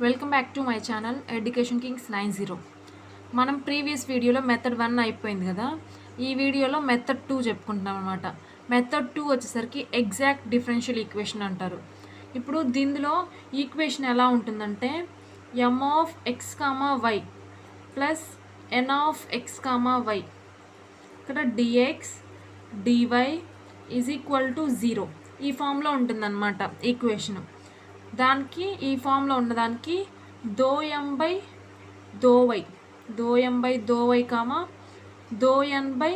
Welcome back to my channel education Kings 90. మనం previous వీడియోలో method 1 అయిపోయింది కదా. ఈ వీడియోలో మెథడ్ 2 చెప్పుకుంటున్నాం అనమాట. మెథడ్ 2 వచ్చేసరికి ఎగ్జాక్ట్ డిఫరెన్షియల్ ఈక్వేషన్ అంటారు. ఇప్పుడు దీనిలో ఈక్వేషన్ ఎలా ఉంటుందంటే m of x comma y plus n of x comma y, ఇక్కడ dx dy is equal to 0 ఈ ఫామ్లో ఉంటుందన్నమాట ఈక్వేషన్. దానికి ఈ ఫామ్లో ఉన్నదానికి doh m by doh y comma doh n by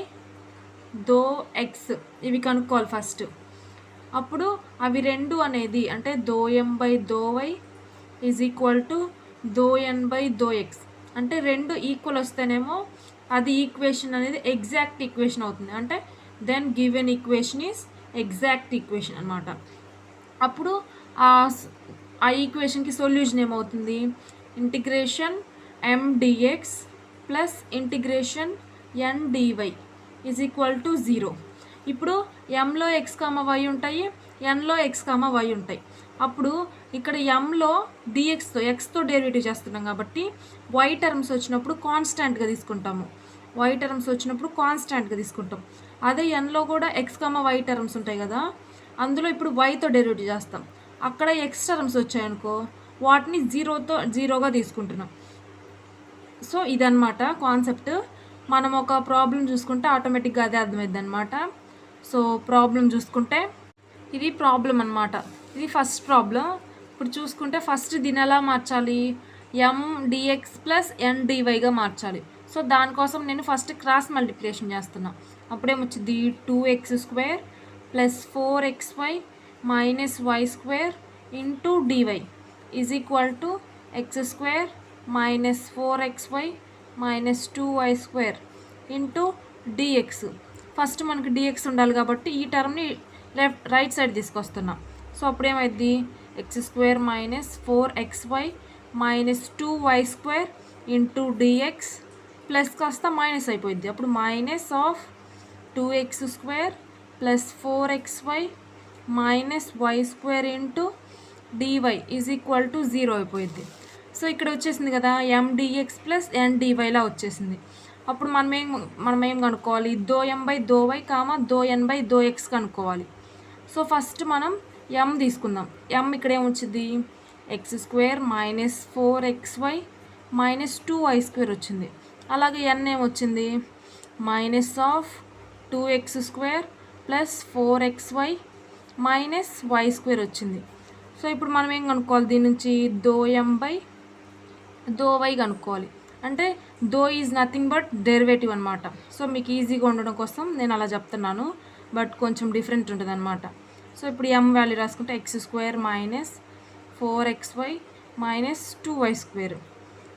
doh x ఇవి కనుక్కోవాలి ఫస్ట్. అప్పుడు అవి రెండు అనేది అంటే doh m by doh y is equal to doh n by doh x, అంటే రెండు ఈక్వల్ వస్తేనేమో అది ఈక్వేషన్ అనేది ఎగ్జాక్ట్ ఈక్వేషన్ అవుతుంది. అంటే then given equation is exact equation అనమాట. అప్పుడు ఆ ఈక్వేషన్కి సొల్యూషన్ ఏమవుతుంది, integration M dx plus integration N dy is equal to 0. ఇప్పుడు ఎంలో ఎక్స్ కామా వై ఉంటాయి, ఎన్లో ఎక్స్ కామా వై ఉంటాయి. అప్పుడు ఇక్కడ ఎంలో డిఎక్స్తో ఎక్స్తో డెరివేటివ్ చేస్తున్నాం కాబట్టి వై టర్మ్స్ వచ్చినప్పుడు కాన్స్టాంట్గా తీసుకుంటాం. అదే ఎన్లో కూడా ఎక్స్ కామా వై టర్మ్స్ ఉంటాయి కదా, అందులో ఇప్పుడు వైతో డెరివేటివ్ చేస్తాం. అక్కడ ఎక్స్ టర్మ్స్ వచ్చాయనుకో వాటిని జీరోగా తీసుకుంటున్నాం. సో ఇదన్నమాట కాన్సెప్ట్. మనం ఒక ప్రాబ్లం చూసుకుంటే ఆటోమేటిక్గా అదే అర్థమైంది అనమాట. సో ప్రాబ్లం చూసుకుంటే ఇది ప్రాబ్లం అనమాట. ఇది ఫస్ట్ ప్రాబ్లం. ఇప్పుడు చూసుకుంటే ఫస్ట్ దీని ఎలా మార్చాలి, ఎం డిఎక్స్ ప్లస్ ఎన్ డివైగా మార్చాలి. సో దానికోసం నేను ఫస్ట్ క్రాస్ మల్టిప్లికేషన్ చేస్తున్నా. అప్పుడేమొచ్చింది 2x² plus 4xy minus y square into dy is equal to x² minus 4xy minus 2y² into dx. First మనకి డిఎక్స్ ఉండాలి కాబట్టి ఈ టర్మ్ని రైట్ సైడ్ తీసుకొస్తున్నాం. సో అప్పుడేమైంది x² minus 4xy minus 2y² into dx plus కాస్త minus అయిపోయింది. అప్పుడు minus of 2x² plus 4xy minus వై² into dy is equal to 0 అయిపోయింది. సో ఇక్కడ వచ్చేసింది కదా ఎండిఎక్స్ ప్లస్ ఎన్డివైలా వచ్చేసింది. అప్పుడు మనం ఏం కనుక్కోవాలి, doh m by doh y comma doh n by doh x కనుక్కోవాలి. సో ఫస్ట్ మనం ఎం తీసుకుందాం. ఎం ఇక్కడ ఏమొచ్చింది x² minus 4xy minus 2y² వచ్చింది. అలాగే ఎన్ ఏమొచ్చింది minus of 2x² plus 4xy minus y² వచ్చింది. సో ఇప్పుడు మనం ఏం కనుక్కోవాలి, దీని నుంచి దో ఎం బై దో వై కనుక్కోవాలి. అంటే though is nothing but derivative అనమాట. సో మీకు ఈజీగా ఉండడం కోసం నేను అలా చెప్తున్నాను, బట్ కొంచెం డిఫరెంట్ ఉంటుంది అనమాట. సో ఇప్పుడు ఎం వాల్యూ రాసుకుంటే x² minus 4xy minus 2y².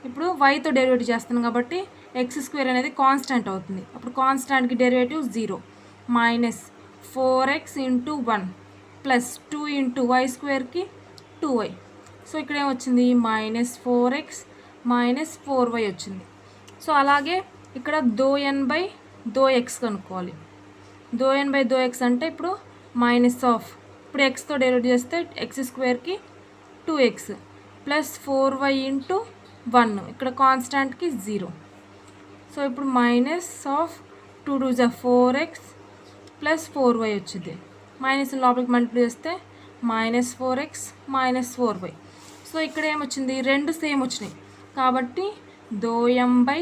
ఇప్పుడు వైతో డెరివేటివ్ చేస్తున్నాం కాబట్టి x² అనేది కాన్స్టాంట్ అవుతుంది. అప్పుడు కాన్స్టాంట్కి derivative 0 minus 4x into 1 plus 2 into y²కి 2y. సో ఇక్కడ ఏమొచ్చింది మైనస్ 4x మైనస్ 4y వచ్చింది. సో అలాగే ఇక్కడ దో ఎన్ బై దో ఎక్స్ కనుక్కోవాలి. దో ఎన్ బై దో ఎక్స్ అంటే ఇప్పుడు మైనస్ ఆఫ్, ఇప్పుడు ఎక్స్తో డెరివేటివ్ చేస్తే x²కి 2x ప్లస్ 4y ఇంటూ 1, ఇక్కడ కాన్స్టాంట్కి 0. సో ఇప్పుడు మైనస్ ఆఫ్ 2 2 జా 4x ప్లస్ 4y వచ్చింది. మైనస్ లోపలికి మల్టిప్లై చేస్తే minus 4x minus 4y. So ఇక్కడ ఏమొచ్చింది రెండు సేమ్ వచ్చినాయి కాబట్టి doh m by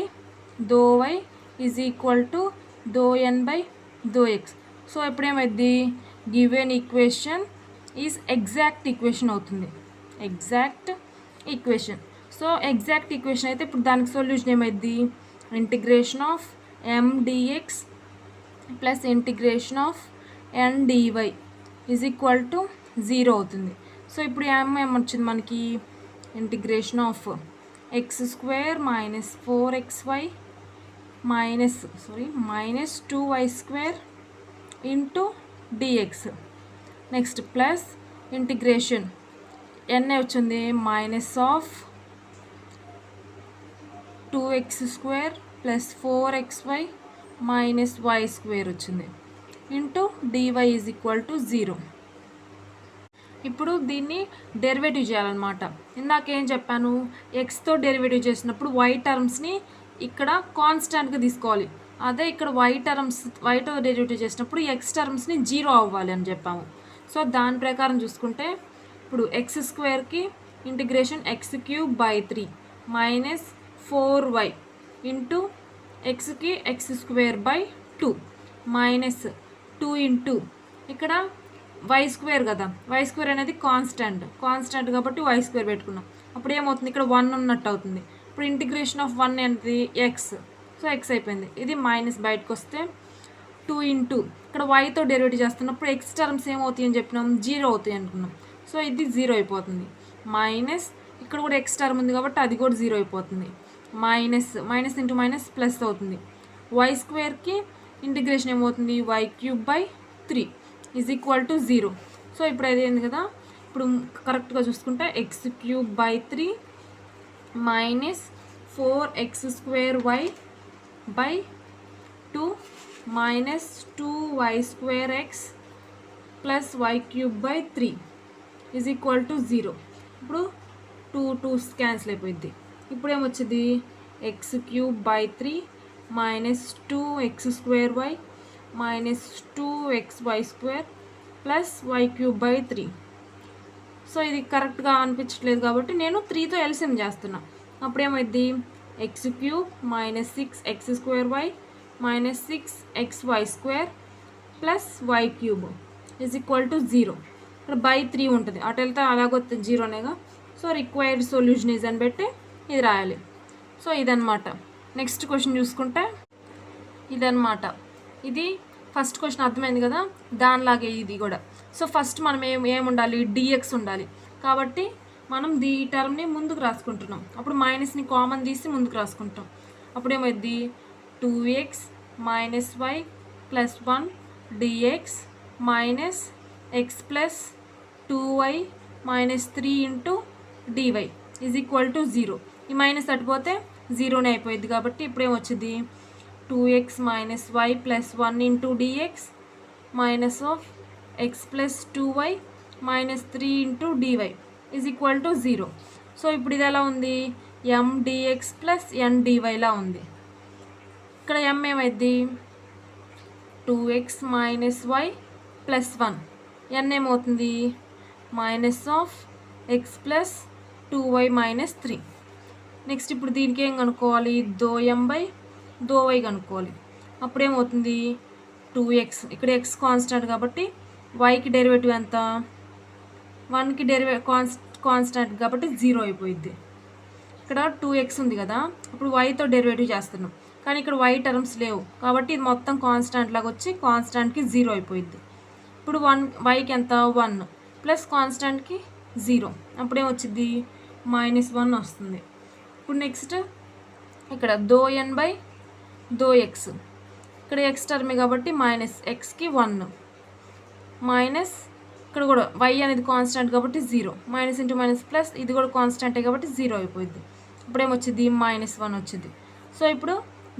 doh y is equal to doh n by doh x. So ఎప్పుడేమైంది given equation is exact equation అవుతుంది, exact equation. So exact equation అయితే ఇప్పుడు దానికి సొల్యూషన్ ఏమైంది, integration of m dx plus integration of n dy is equal to 0 అవుతుంది. So ఇప్పుడు ఏమొచ్చింది మనకి integration of x² minus 4xy minus 2y² into dx. Next plus integration n వచ్చింది minus of 2x² plus 4xy minus y² వచ్చింది into dy is equal to 0. ఇప్పుడు దీన్ని derivative చేయాలన్నమాట. ఇందాకేం చెప్పాను, ఎక్స్తో డెరివేటివ్ చేసినప్పుడు వై టర్మ్స్ని ఇక్కడ కాన్స్టాంట్గా తీసుకోవాలి. అదే ఇక్కడ వైతో డెరివేటివ్ చేసినప్పుడు ఎక్స్ టర్మ్స్ని 0 అవ్వాలి అని చెప్పాము. సో దాని ప్రకారం చూసుకుంటే ఇప్పుడు ఎక్స్ స్క్వేర్కి integration x³/3 minus 4y into ఎక్స్కి x²/2 మైనస్ 2 ఇంటూ ఇక్కడ y² కదా, y² అనేది కాన్స్టాంట్ కాబట్టి y² పెట్టుకున్నాం. అప్పుడు ఏమవుతుంది, ఇక్కడ 1 ఉన్నట్టు అవుతుంది. ఇప్పుడు ఇంటిగ్రేషన్ ఆఫ్ 1 అనేది ఎక్స్, సో ఎక్స్ అయిపోయింది. ఇది మైనస్ బయటకు వస్తే 2 ఇంటూ ఇక్కడ వైతో డెరివేటివ్ చేస్తున్నప్పుడు ఎక్స్ టర్మ్స్ ఏమవుతాయి అని చెప్పినాం, 0 అవుతాయి అనుకున్నాం. సో ఇది 0 అయిపోతుంది. మైనస్ ఇక్కడ కూడా ఎక్స్ టర్మ్ ఉంది కాబట్టి అది కూడా 0 అయిపోతుంది. మైనస్ ఇంటూ మైనస్ ప్లస్ అవుతుంది. y²కి ఇంటిగ్రేషన్ ఏమవుతుంది, y³/3 is equal to 0. So ఇప్పుడు అదేంది కదా, ఇప్పుడు కరెక్ట్గా చూసుకుంటే x³/3 minus 4x²y/2 minus 2y²x plus y³/3 is equal to 0. ఇప్పుడు 2 క్యాన్సిల్ అయిపోయింది. ఇప్పుడు ఏమొచ్చింది, x³/3 minus 2x² minus 2xy² plus y³/3. So ఇది కరెక్ట్గా అనిపించట్లేదు కాబట్టి నేను 3తో ఎల్సిఎం చేస్తున్నా. అప్పుడేమైంది, x³ minus 6x² minus 6xy² plus y³ is equal to 0. ఇక్కడ /3 ఉంటుంది, అటు వెళ్తే అలాగొస్తుంది 0నేగా. సో రిక్వైర్డ్ సొల్యూషన్ ఈజ్ అని పెట్టి ఇది రాయాలి. సో ఇదన్నమాట. నెక్స్ట్ క్వశ్చన్ చూసుకుంటే ఇదన్నమాట. ఇది ఫస్ట్ క్వశ్చన్ అర్థమైంది కదా, దానిలాగే ఇది కూడా. సో ఫస్ట్ మనం ఏముండాలి, డిఎక్స్ ఉండాలి. కాబట్టి మనం ఈ టర్మ్ని ముందుకు రాసుకుంటున్నాం. అప్పుడు మైనస్ని కామన్ తీసి ముందుకు రాసుకుంటాం. అప్పుడేమైంది, 2x minus y plus 1 dx minus x plus 2y minus 3 into dy is equal to 0. ఈ మైనస్ అటుపోతే 0నే అయిపోయింది కాబట్టి ఇప్పుడేమొచ్చింది, 2x minus y plus 1 into dx minus of x plus 2y minus 3 into dy is equal to 0. So ఇప్పుడు ఇది ఎలా ఉంది, m dx plus n dyలా ఉంది. ఇక్కడ m ఏమైంది, 2x minus y plus 1, n ఏమవుతుంది, minus of x plus 2y minus 3. Next ఇప్పుడు దీనికి ఏం కనుక్కోవాలి, ∂m/∂y కనుక్కోవాలి. అప్పుడేమవుతుంది, 2x ఇక్కడ x కాన్స్టాంట్ కాబట్టి yకి డెరివేటివ్ ఎంత, 1కి కాన్స్టాంట్ కాబట్టి 0 అయిపోయింది. ఇక్కడ 2x ఉంది కదా, ఇప్పుడు yతో డెరివేటివ్ చేస్తున్నాం కానీ ఇక్కడ y టర్మ్స్ లేవు కాబట్టి ఇది మొత్తం కాన్స్టాంట్ లాగా వచ్చి కాన్స్టాంట్కి 0 అయిపోయింది. ఇప్పుడు yకి ఎంత, 1 ప్లస్ కాన్స్టాంట్కి 0, అప్పుడేమొచ్చింది, -1 వస్తుంది. ఇప్పుడు నెక్స్ట్ ఇక్కడ ∂n/∂x, ఇక్కడ x టర్మే కాబట్టి మైనస్ xకి 1 మైనస్ ఇక్కడ కూడా y అనేది కాన్స్టాంట్ కాబట్టి 0, మైనస్ ఇంటూ మైనస్ ప్లస్ ఇది కూడా కాన్స్టాంటే కాబట్టి 0 అయిపోయింది. ఇప్పుడేమొచ్చింది, -1 వచ్చింది. సో ఇప్పుడు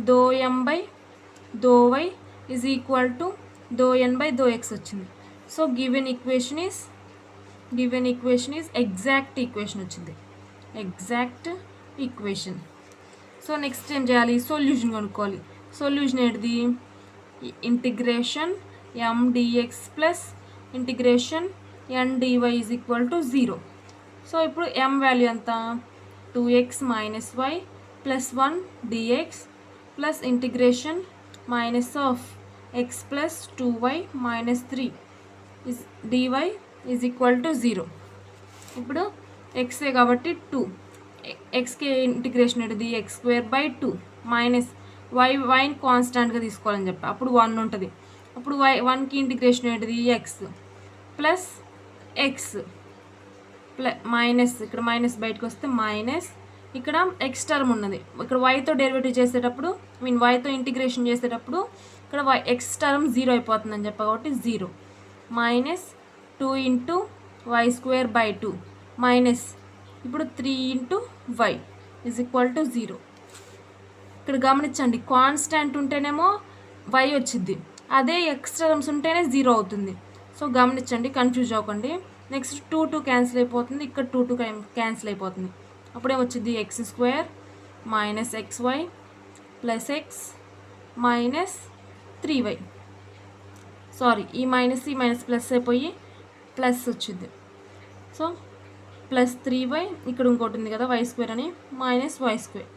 ∂m/∂y is equal to ∂n/∂x వచ్చింది. So given equation is exact equation వచ్చింది, ఎగ్జాక్ట్ ఈక్వేషన్. సో నెక్స్ట్ ఏం చేయాలి, సొల్యూషన్ కనుక్కోవాలి. సొల్యూషన్ ఏంటిది, integration m dx plus integration n dy is equal to 0. So ఇప్పుడు m వాల్యూ ఎంత, 2x minus y plus 1 dx plus integration minus of x plus 2y minus 3 dy is equal to 0. ఇప్పుడు xే కాబట్టి 2, xకి integration ఏంటిది, x²/2 minus వైని కాన్స్టాంట్గా తీసుకోవాలని చెప్పి అప్పుడు 1 ఉంటుంది. అప్పుడు 1కి ఇంటిగ్రేషన్ ఏంటిది, x ప్లస్ x మైనస్ ఇక్కడ మైనస్ బయటకు వస్తే మైనస్ ఇక్కడ x టర్మ్ ఉన్నది. ఇక్కడ yతో డెరివేటివ్ చేసేటప్పుడు yతో ఇంటిగ్రేషన్ చేసేటప్పుడు ఇక్కడ x టర్మ్ 0 అయిపోతుందని చెప్పి కాబట్టి 0 మైనస్ 2 ఇంటూ y²/2 మైనస్ ఇప్పుడు 3 into y is equal to 0. ఇక్కడ గమనించండి, కాన్స్టాంట్ ఉంటేనేమో y వచ్చింది, అదే ఎక్స్ టర్మ్స్ ఉంటేనే 0 అవుతుంది. సో గమనించండి, కన్ఫ్యూజ్ అవ్వకండి. నెక్స్ట్ 2 క్యాన్సిల్ అయిపోతుంది, ఇక్కడ 2 క్యాన్సిల్ అయిపోతుంది. అప్పుడేమొచ్చింది x square minus xy plus x minus 3y. Sorry, ఈ మైనస్ ప్లస్ అయిపోయి ప్లస్ వచ్చింది. సో ప్లస్ 3y, ఇక్కడ ఇంకోటి ఉంది కదా వై స్క్వేర్ అని, minus y square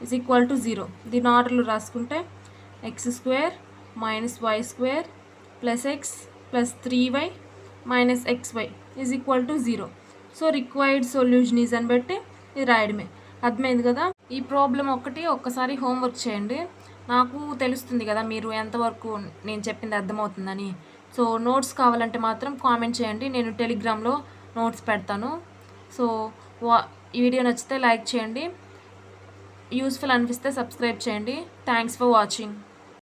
is equal to 0. దీని ఆర్డర్లో రాసుకుంటే x square minus y square plus x plus 3y minus xy is equal to 0. So required solution is అని బట్టి ఇది రాయడమే. అర్థమైంది కదా. ఈ ప్రాబ్లం ఒక్కసారి హోంవర్క్ చేయండి, నాకు తెలుస్తుంది కదా మీరు ఎంతవరకు నేను చెప్పింది అర్థమవుతుందని. సో నోట్స్ కావాలంటే మాత్రం కామెంట్ చేయండి, నేను టెలిగ్రామ్లో నోట్స్ పెడతాను. సో ఈ వీడియో నచ్చితే లైక్ చేయండి, యూస్ఫుల్ అనిపిస్తే సబ్స్క్రైబ్ చేయండి. Thanks for watching.